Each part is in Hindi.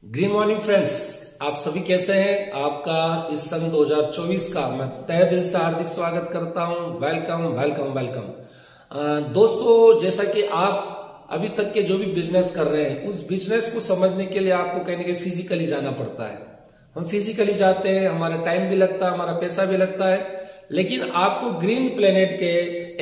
ग्रीन मॉर्निंग फ्रेंड्स, आप सभी कैसे हैं। आपका इस सन 2024 का मैं तहे दिल से हार्दिक स्वागत करता हूं। Welcome welcome welcome. दोस्तों, जैसा कि आप अभी तक के जो भी बिजनेस कर रहे हैं, उस बिजनेस को समझने के लिए आपको कहीं ना कहीं फिजिकली जाना पड़ता है। हम फिजिकली जाते हैं, हमारा टाइम भी लगता है, हमारा पैसा भी लगता है, लेकिन आपको ग्रीन प्लेनेट के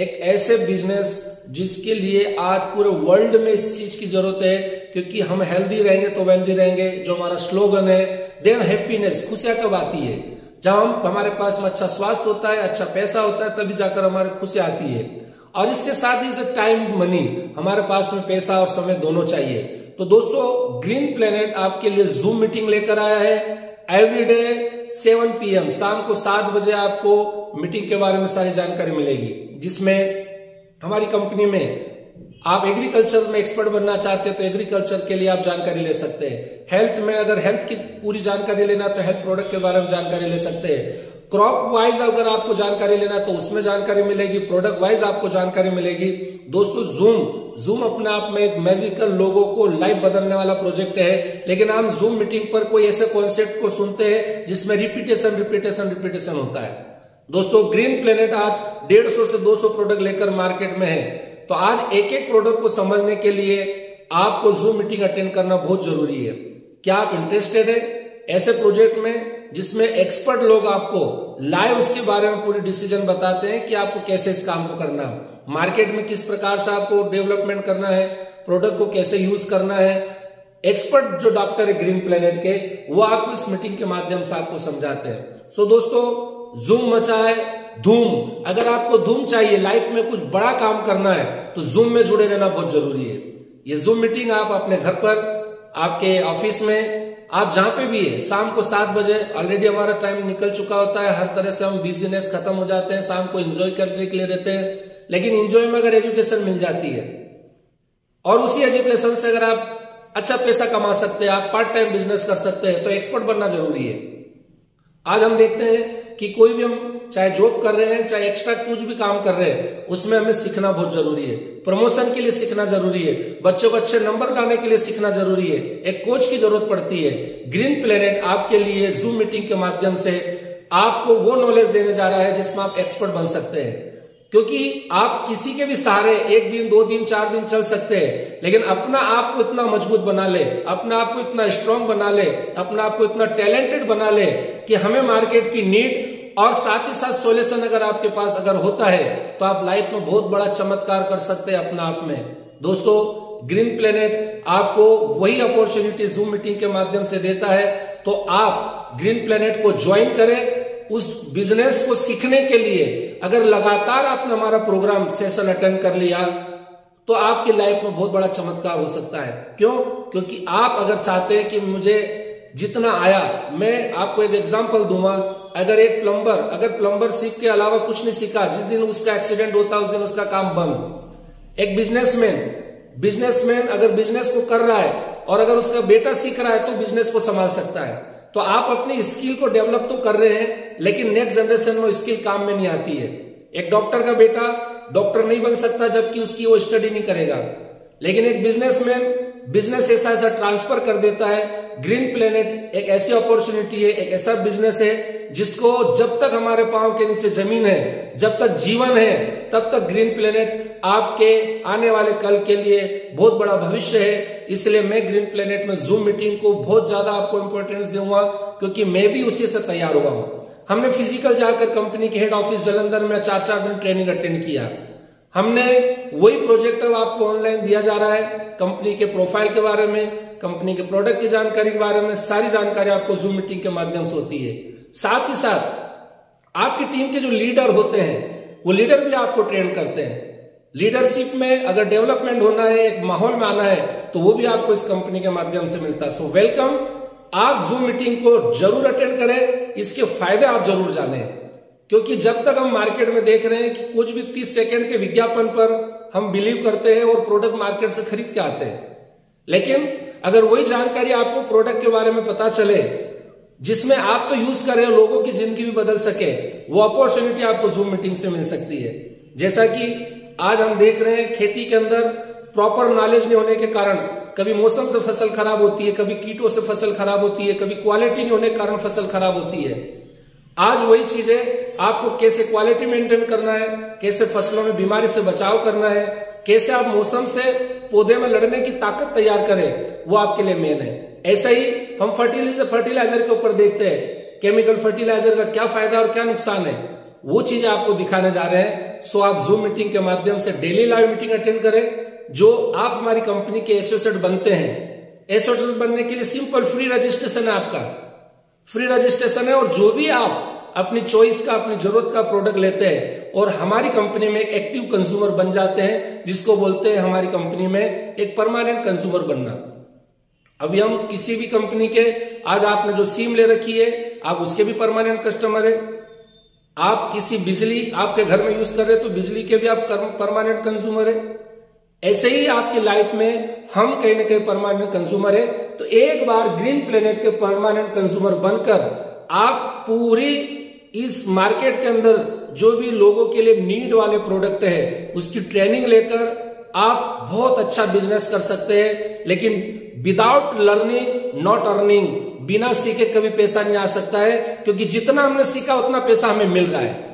एक ऐसे बिजनेस जिसके लिए आज पूरे वर्ल्ड में इस चीज की जरूरत है, क्योंकि हम हेल्दी रहेंगे तो वेल्दी रहेंगे। जो हमारा स्लोगन है, देन हैप्पीनेस, खुशियां कब आती है? जब हमारे पास में अच्छा स्वास्थ्य होता है, अच्छा पैसा होता है, तभी जाकर हमारे खुशियां आती है। और इसके साथ ही टाइम इज मनी, हमारे पास में पैसा और समय दोनों चाहिए। तो दोस्तों, ग्रीन प्लेनेट आपके लिए जूम मीटिंग लेकर आया है। एवरीडे 7 PM, शाम को 7 बजे आपको मीटिंग के बारे में सारी जानकारी मिलेगी, जिसमें हमारी कंपनी में आप एग्रीकल्चर में एक्सपर्ट बनना चाहते हैं तो एग्रीकल्चर के लिए आप जानकारी ले सकते हैं। हेल्थ में अगर हेल्थ की पूरी जानकारी लेना तो हेल्थ प्रोडक्ट के बारे में जानकारी ले सकते हैं। क्रॉप वाइज अगर आपको जानकारी लेना तो उसमें जानकारी मिलेगी। प्रोडक्ट वाइज आपको जानकारी मिलेगी। दोस्तों, जूम अपने आप में एक मैजिकल लोगों को लाइफ बदलने वाला प्रोजेक्ट है, लेकिन हम जूम मीटिंग पर कोई ऐसे कॉन्सेप्ट को सुनते हैं जिसमें रिपीटेशन होता है। दोस्तों, ग्रीन प्लेनेट आज 150 से 200 प्रोडक्ट लेकर मार्केट में है। तो आज एक एक प्रोडक्ट को समझने के लिए आपको जूम मीटिंग अटेंड करना बहुत जरूरी है। क्या आप इंटरेस्टेड है ऐसे प्रोजेक्ट में जिसमें एक्सपर्ट लोग आपको लाइव उसके बारे में पूरी डिसीजन बताते हैं कि आपको कैसे इस काम को करना है, मार्केट में किस प्रकार से आपको डेवलपमेंट करना है, प्रोडक्ट को कैसे यूज करना है। एक्सपर्ट जो डॉक्टर है ग्रीन प्लेनेट के, वो आपको इस मीटिंग के माध्यम से आपको समझाते हैं। सो दोस्तों, जूम मचाए धूम। अगर आपको धूम चाहिए, लाइफ में कुछ बड़ा काम करना है, तो जूम में जुड़े रहना बहुत जरूरी है। ये जूम मीटिंग आप अपने घर पर, आपके ऑफिस में, आप जहां पे भी है, शाम को 7 बजे, ऑलरेडी हमारा टाइम निकल चुका होता है। हर तरह से हम बिजीनेस खत्म हो जाते हैं, शाम को एंजॉय करने के लिए रहते हैं। लेकिन एंजॉय में अगर एजुकेशन मिल जाती है और उसी एजुकेशन से अगर आप अच्छा पैसा कमा सकते हैं, आप पार्ट टाइम बिजनेस कर सकते हैं, तो एक्सपर्ट बनना जरूरी है। आज हम देखते हैं कि कोई भी हम चाहे जॉब कर रहे हैं, चाहे एक्स्ट्रा कुछ भी काम कर रहे हैं, उसमें हमें सीखना बहुत जरूरी है। प्रमोशन के लिए सीखना जरूरी है, बच्चों को अच्छे नंबर लाने के लिए सीखना जरूरी है, एक कोच की जरूरत पड़ती है। ग्रीन प्लेनेट आपके लिए जूम मीटिंग के माध्यम से आपको वो नॉलेज देने जा रहा है जिसमें आप एक्सपर्ट बन सकते हैं। क्योंकि आप किसी के भी सहारे 1 दिन 2 दिन 4 दिन चल सकते हैं, लेकिन अपना आप को इतना मजबूत बना ले, अपना आप को इतना स्ट्रांग बना ले, अपना आप को इतना टैलेंटेड बना ले कि हमें मार्केट की नीड और साथ ही साथ सॉल्यूशन अगर आपके पास अगर होता है, तो आप लाइफ में बहुत बड़ा चमत्कार कर सकते हैं अपना आप में। दोस्तों, ग्रीन प्लेनेट आपको वही अपॉर्चुनिटी जूम मीटिंग के माध्यम से देता है। तो आप ग्रीन प्लेनेट को ज्वाइन करें। उस बिजनेस को सीखने के लिए अगर लगातार आपने हमारा प्रोग्राम सेशन अटेंड कर लिया, तो आपकी लाइफ में बहुत बड़ा चमत्कार हो सकता है। क्यों? क्योंकि आप अगर चाहते हैं कि मुझे जितना आया, मैं आपको एक एग्जांपल दूंगा। अगर एक प्लम्बर सीख के अलावा कुछ नहीं सीखा, जिस दिन उसका एक्सीडेंट होता है उस दिन उसका काम बंद। एक बिजनेसमैन अगर बिजनेस को कर रहा है और अगर उसका बेटा सीख रहा है तो बिजनेस को संभाल सकता है। तो आप अपनी स्किल को डेवलप तो कर रहे हैं, लेकिन नेक्स्ट जनरेशन में स्किल काम में नहीं आती है। एक डॉक्टर का बेटा डॉक्टर नहीं बन सकता जबकि उसकी वो स्टडी नहीं करेगा, लेकिन एक बिजनेसमैन बिजनेस ऐसा ट्रांसफर कर देता है। ग्रीन प्लेनेट एक ऐसी अपॉर्चुनिटी है, एक ऐसा बिजनेस है जिसको जब तक हमारे पांव के नीचे जमीन है, जब तक जीवन है, तब तक ग्रीन प्लेनेट आपके आने वाले कल के लिए बहुत बड़ा भविष्य है। इसलिए मैं ग्रीन प्लेनेट में जूम मीटिंग को बहुत ज्यादा आपको इंपॉर्टेंस दूंगा, क्योंकि मैं भी उसी से तैयार हुआ हूं। हमने फिजिकल जाकर कंपनी के हेड ऑफिस जालंधर में 4-4 दिन ट्रेनिंग अटेंड किया। हमने वही प्रोजेक्ट अब आपको ऑनलाइन दिया जा रहा है। कंपनी के प्रोफाइल के बारे में, कंपनी के प्रोडक्ट की जानकारी के बारे में सारी जानकारी आपको जूम मीटिंग के माध्यम से होती है। साथ ही साथ आपकी टीम के जो लीडर होते हैं, वो लीडर भी आपको ट्रेन करते हैं। लीडरशिप में अगर डेवलपमेंट होना है, एक माहौल में आना है, तो वो भी आपको इस कंपनी के माध्यम से मिलता है। सो वेलकम, आप जूम मीटिंग को जरूर अटेंड करें, इसके फायदे आप जरूर जानें। क्योंकि जब तक हम मार्केट में देख रहे हैं कि कुछ भी 30 सेकंड के विज्ञापन पर हम बिलीव करते हैं और प्रोडक्ट मार्केट से खरीद के आते हैं, लेकिन अगर वही जानकारी आपको प्रोडक्ट के बारे में पता चले जिसमें आप तो यूज करें, लोगों की जिंदगी भी बदल सके, वो अपॉर्चुनिटी आपको जूम मीटिंग से मिल सकती है। जैसा कि आज हम देख रहे हैं खेती के अंदर प्रॉपर नॉलेज नहीं होने के कारण कभी मौसम से फसल खराब होती है, कभी कीटों से फसल खराब होती है, कभी क्वालिटी नहीं होने के कारण फसल खराब होती है। आज वही चीजें आपको कैसे क्वालिटी मेंटेन करना है, कैसे फसलों में बीमारी से बचाव करना है, कैसे आप मौसम से पौधे में लड़ने की ताकत तैयार करें, वो आपके लिए मेन है। ऐसा ही हम फर्टिलाइजर के ऊपर देखते हैं, केमिकल फर्टिलाइजर का क्या फायदा और क्या नुकसान है, वो चीजें आपको दिखाने जा रहे हैं। सो आप जूम मीटिंग के माध्यम से डेली लाइव मीटिंग अटेंड करें। जो आप हमारी कंपनी के एसोसिएट बनते हैं, एसोसिएट बनने के लिए सिंपल फ्री रजिस्ट्रेशन है, आपका फ्री रजिस्ट्रेशन है। और जो भी आप अपनी चॉइस का, अपनी जरूरत का प्रोडक्ट लेते हैं और हमारी कंपनी में एक एक्टिव कंज्यूमर बन जाते हैं, जिसको बोलते हैं हमारी कंपनी में एक परमानेंट कंज्यूमर बनना। अभी हम किसी भी कंपनी के, आज आपने जो सिम ले रखी है आप उसके भी परमानेंट कस्टमर है। आप किसी बिजली आपके घर में यूज कर रहे हैं तो बिजली के भी आप परमानेंट कंज्यूमर है। ऐसे ही आपकी लाइफ में हम कहीं ना कहीं परमानेंट कंज्यूमर है। तो एक बार ग्रीन प्लेनेट के परमानेंट कंज्यूमर बनकर आप पूरी इस मार्केट के अंदर जो भी लोगों के लिए नीड वाले प्रोडक्ट है उसकी ट्रेनिंग लेकर आप बहुत अच्छा बिजनेस कर सकते हैं। लेकिन विदाउट लर्निंग नॉट अर्निंग, बिना सीखे कभी पैसा नहीं आ सकता है, क्योंकि जितना हमने सीखा उतना पैसा हमें मिल रहा है।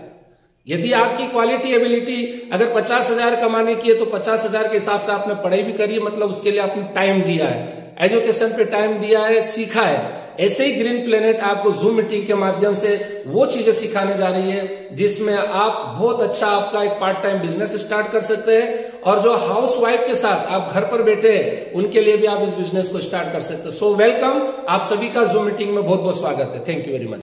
यदि आपकी क्वालिटी एबिलिटी अगर 50,000 कमाने की है तो 50,000 के हिसाब से आपने पढ़ाई भी करी है, मतलब उसके लिए आपने टाइम दिया है, एजुकेशन पे टाइम दिया है, सीखा है। ऐसे ही ग्रीन प्लेनेट आपको जूम मीटिंग के माध्यम से वो चीजें सिखाने जा रही है जिसमें आप बहुत अच्छा आपका एक पार्ट टाइम बिजनेस स्टार्ट कर सकते हैं। और जो हाउस वाइफ के साथ आप घर पर बैठे हैं उनके लिए भी आप इस बिजनेस को स्टार्ट कर सकते हैं। सो वेलकम, आप सभी का जूम मीटिंग में बहुत बहुत स्वागत है। Thank you very much.